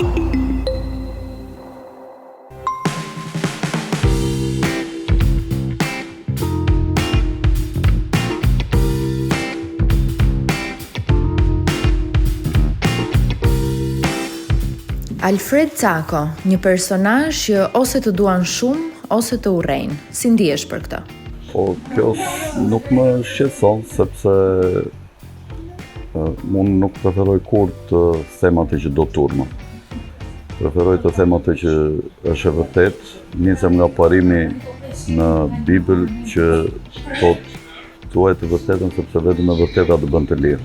Alfred Cako, një personazh që ose të duan shumë, ose të urrejnë. Si ndihesh për këtë? Po, kjo nuk më shqetëson, sepse unë nuk preferoj kur të them atë që do turma. Preferoj të them atë që është e vërtet, nisem nga parimi në Bibël që thotë thuaj të vërtetën sepse vetëm e vërteta të bën të lirë.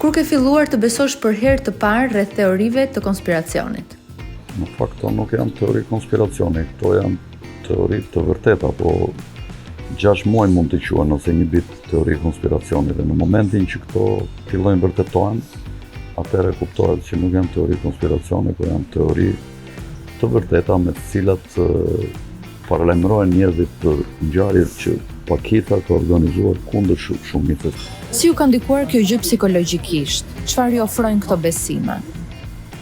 Kur ke filluar të besosh për herë të parë rreth teorive të konspiracionit? Në fakt, to nuk janë teori konspiracioni, to janë teori të vërteta, po 6 muaj mund të quhen ose një vit teori konspiracioni, dhe në momentin që këto fillojnë vërtetohen, atëherë kuptohet që nuk janë teori konspiracioni, po janë teori të vërteta me të cilat paralajmërojnë njerëzit për ngjarjet që pakita ka organizuar kundër shumicës. Si ju ka ndikuar kjo gjë psikologjikisht? Çfarë ju ofrojnë këto besime?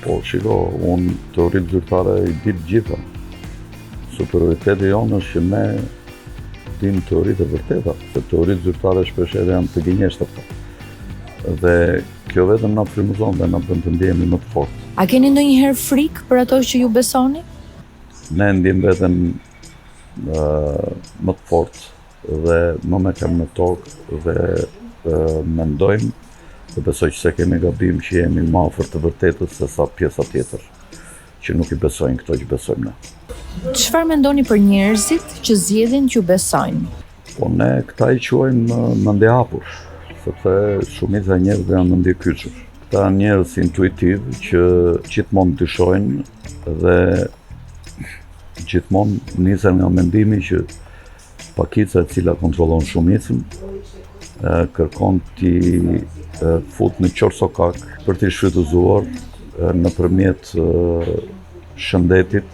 Po, shiko, unë teoritë zyrtare i di të gjitha. Superioriteti jonë është që ne dim teoritë e vërteta, se teoritë zyrtare shpeshherë janë të gënjeshtërta. Dhe kjo vetëm na frymëzon dhe na bën të ndjehemi më të fortë. A keni ndonjëherë frikë për ato që ju besoni? Ne ndjejmë veten më të fortë dhe më me kam në tokë dhe mendojmë dhe besoj që se kemi gabim që jemi më afër të vërtetës se sa pjesa tjetër që nuk i besojnë këto që besojmë ne. Çfarë mendoni për njerëzit që zgjedhin që besojnë? Po ne këta i quajmë mendjehapur, sepse shumica e njerëzve janë mendjekyçur. Këta janë njerëz intuitiv që gjithmonë dyshojnë dhe gjithmonë nisen nga mendimi që pakica e cila kontrollon shumicën kërkon t'i fut në qorsokak për t'i shfrytëzuar nëpërmjet shëndetit,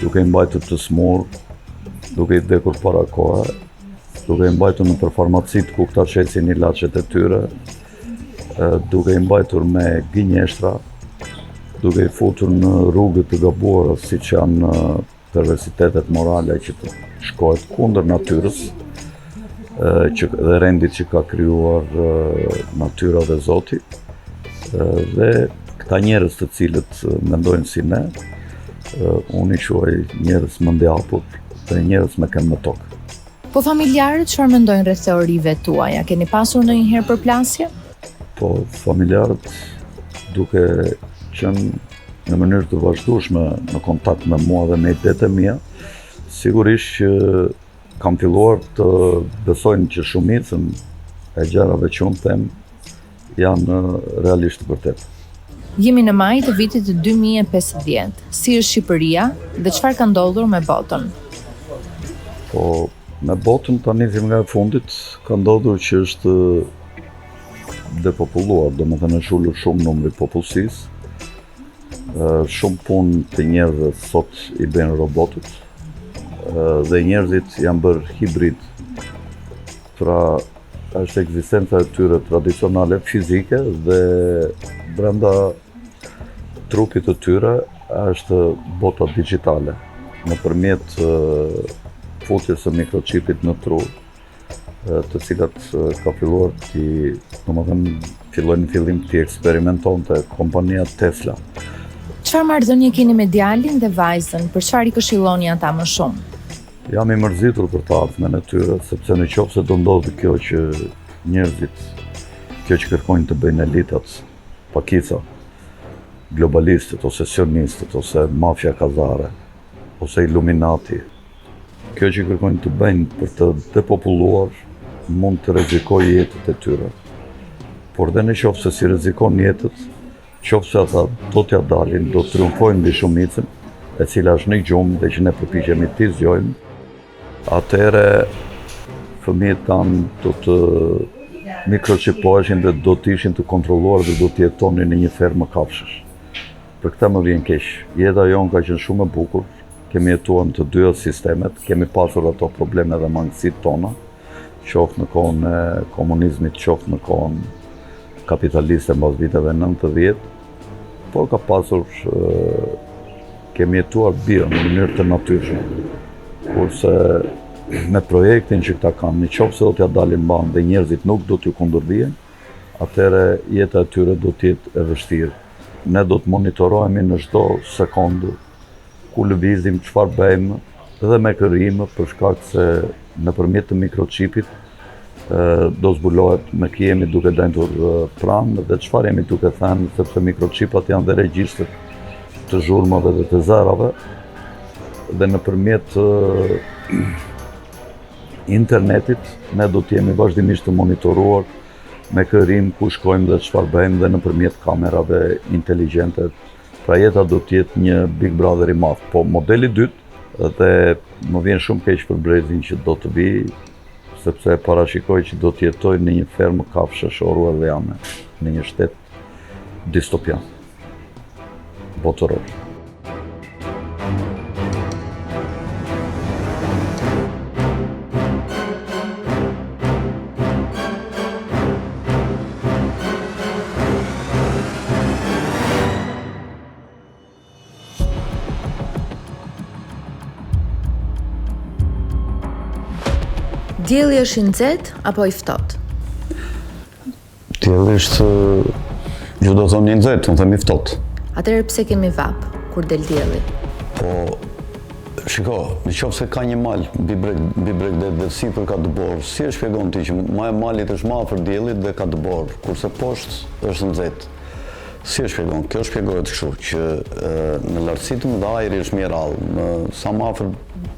duke i mbajtur të smur, duke i vdekur para kohe, duke i mbajtur nëpër farmacit ku këta çesin ilaçet e tyre, duke i mbajtur me gënjeshtra, duke i futur në rrugët të gabuara siç janë perversitetet morale që të shkohet kundër natyrës, dhe rendit që ka krijuar natyra dhe Zoti, dhe këta njerëz të cilët mendojnë si ne, unë i quaj njerëz mendjehapur dhe njerëz me këmbë në tokë. Po familjarët çfarë mendojnë rreth teorive tuaja? Keni pasur ndonjëherë përplasje? Po familjarët, duke qenë në mënyrë të vazhdueshme në kontakt me mua dhe me idetë e mia, sigurisht që kam filluar të besojnë që shumicën e gjërave që unë them janë realisht të vërtetë. Jemi në maj të vitit 2050. Si është Shqipëria dhe çfarë ka ndodhur me botën? Po, me botën tani nisim nga e fundit, ka ndodhur që është depopulluar, domethënë është ulur shumë numri popullsisë. Shumë punë të njerëzve sot i bëjnë robotët. Dhe njerëzit janë bërë hibrid, pra është ekzistenca e tyre tradicionale fizike dhe brenda trupit të tyre është bota digjitale, nëpërmjet futjes së mikrochipit në tru, të cilat ka filluar fillojnë në fillim të eksperimentonte kompania Tesla. Çfarë marrëdhënie keni me djalin dhe vajzën? Për çfarë i këshilloni ata më shumë? Jam i mërzitur për të ardhmen e tyre, sepse nëse do ndodhë kjo që njerëzit, kjo që kërkojnë të bëjnë elitat, pakica, globalistët, ose sionistët, ose mafia kazare, ose Illuminati, kjo që kërkojnë të bëjnë për të depopulluar, mund të rrezikojë jetët e tyre. Por dhe nëse si rrezikon jetët, nëse ata do t'ja dalin, do të triumfojnë mbi shumicën, e cila është një gjumë dhe që ne përpiqemi t'i zgjojmë, atëherë fëmijët tanë do të mikrochipoheshin dhe do të ishin të kontrolluar dhe do të jetonin në një fermë kafshësh. Për këtë më vjen keq. Jeta jonë ka qenë shumë e bukur, kemi jetuar në të dyja sistemet, kemi pasur ato probleme dhe mangësitë tona, qoftë në kohën e komunizmit, qoftë në kohën kapitaliste mbas viteve 90, por ka pasur, kemi jetuar bio në mënyrë të natyrshme. Kurse me projektin që këta kanë, në qoftë se do t'ja dalin banë dhe njerëzit nuk do t'ju kundërvijen, atëre jeta e tyre do t'jetë e vështirë. Ne do të monitorohemi në çdo sekondë ku lëvizim, çfarë bëjmë dhe me kërrime për shkak se nëpërmjet të mikrochipit do zbulohet me ki jemi duke dendur pranë dhe çfarë jemi duke thënë, sepse mikrochipat janë dhe regjistër të zhurmave dhe të zërave dhe nëpërmjet internetit ne do të jemi vazhdimisht të monitoruar me kërrim ku shkojmë dhe çfarë bëjmë dhe nëpërmjet kamerave inteligjente. Pra jeta do të jetë një Big Brother i madh. Po modeli i dytë dhe më vjen shumë keq për brezin që do të vi, sepse parashikoj që do të jetoj në një fermë kafshësh orwelliane, në një shtet distopian, botëror. Dielli është i nxehtë apo i ftohtë? Dielli është, ju do thonë i nxehtë, unë them i ftohtë. Atëherë pse kemi vap kur del dielli? Po, shiko, në qoftë se ka një mal mbi bregdet dhe sipër ka dëbor, si e shpjegon ti që ma e malit është ma afër diellit dhe ka dëbor, kurse poshtë është nxehtë? Si e shpjegon? Kjo shpjegohet kështu që në lartësi të mëdha ajri është mirall, sa më afër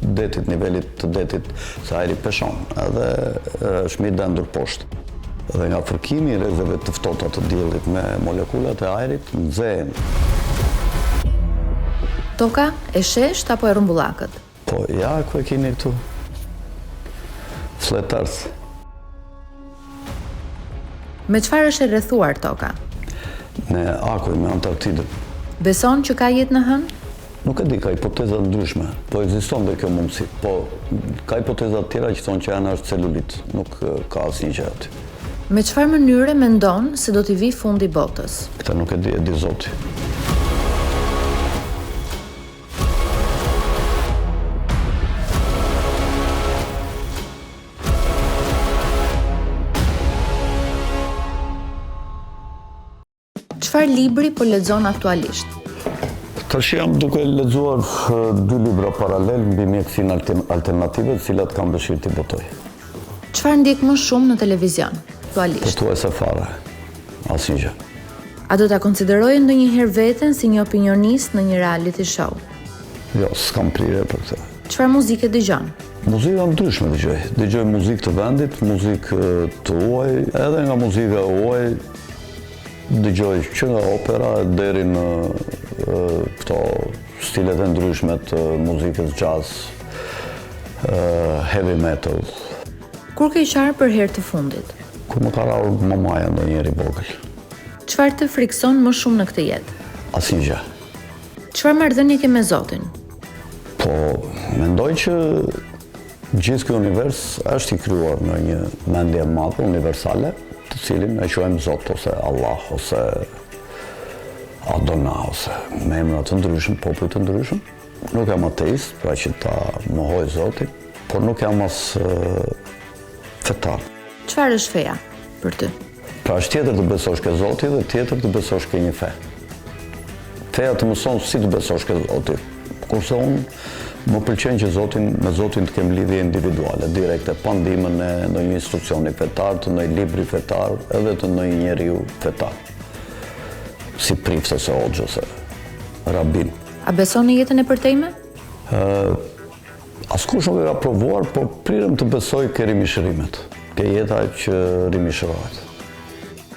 detit, nivelit të detit, se ajri peshon, edhe është më i dendur poshtë. Dhe nga fërkimi i rrezeve të ftohta të diellit me molekulat e ajrit nxehen. Toka e shesht apo e rrumbullakët? Po, ja ku e keni këtu? Flat Earth. Me çfarë është e rrethuar toka? Me akuj, me Antarktidën. Beson që ka jetë në hënë? Nuk e di, ka hipoteza ndryshme, po ekziston dhe kjo mundësi. Po, ka hipoteza të tjera që thonë që janë është celulit, nuk ka asnjë gjë aty. Me çfarë mënyre mendon se do t'i vi fundi botës? Këtë nuk e di Zoti. Çfarë libri po lexon aktualisht? Tash jam duke lexuar 2 libra paralel mbi mjekësinë alternative, të cilat kam dëshirë t'i botoj. Çfarë ndjek më shumë në televizion aktualisht? Pothuajse fare, asnjë gjë. A do ta konsideroje ndonjëherë veten si një opinionist në një reality show? Jo, s'kam prirje për këtë. Çfarë muzike dëgjon? Muzika ndryshme dëgjoj. Dëgjoj muzikë të vendit, muzikë të huaj, edhe nga muzika e huaj dëgjoj që nga opera deri në këto stilet e ndryshme të muzikës jazz, heavy metal. Kur ke qarë për herë të fundit? Kur më ka rarur mamaja ndonjëherë i vogël. Çfarë të frikson më shumë në këtë jetë? Asnjë gjë. Çfarë marrëdhënie ke me Zotin? Po, mendoj që gjithë ky univers është i krijuar në një mendje madhe universale, të cilin e quajmë Zot ose Allah ose Adona ose me emra të ndryshëm, popull të ndryshëm. Nuk jam ateist, pra që ta mohoj Zotin, por nuk jam as fetar. Çfarë është feja për ty? Pra është tjetër të besosh ke Zoti dhe tjetër të besosh ke një fe. Feja të mëson si të besosh ke Zoti. Kurse unë më pëlqen që me Zotin të kem lidhje individuale, direkte, pa ndihmën e ndonjë institucioni fetar, të ndonjë libri fetar, edhe të ndonjë njeriu fetar. Si priftë ose hoxhë ose rabin. A beson në jetën e përtejme? Askush nuk e ka provuar, po prirem të besoj ke rimishërimet, ke jeta që rimishërohet.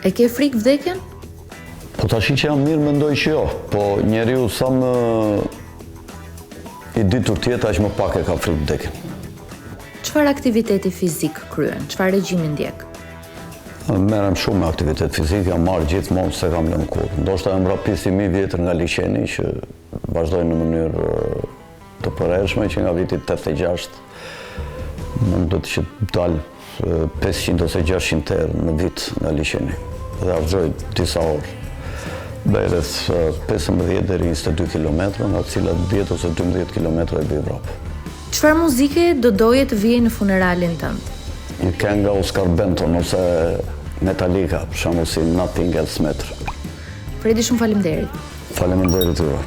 E ke frikë vdekjen? Po tashi që jam mirë mendoj që jo, po njeriu sa më i ditur tjetë, aq më pak e ka frikë vdekjen. Çfarë aktiviteti fizik kryen? Çfarë regjimi ndjek? Merrem shumë me aktivitet fizik, jam marrë gjithmonë se kam lënë kurrë. Ndoshta jam rapisi më i vjetër nga liçeni që vazhdoj në mënyrë të përhershme që nga viti 86 mundet që dal 500 ose 600 herë në vit nga liçeni. Dhe harxoj disa orë rreth 15 deri 22 km, nga të cilat 10 ose 12 km e bëj vrap. Çfarë muzike do doje të vijej në funeralin tënd? Një këngë nga Oscar Benton ose Metallica, për shembull si Nothing Else Matters. Fredi, shumë faleminderit. Faleminderit juve.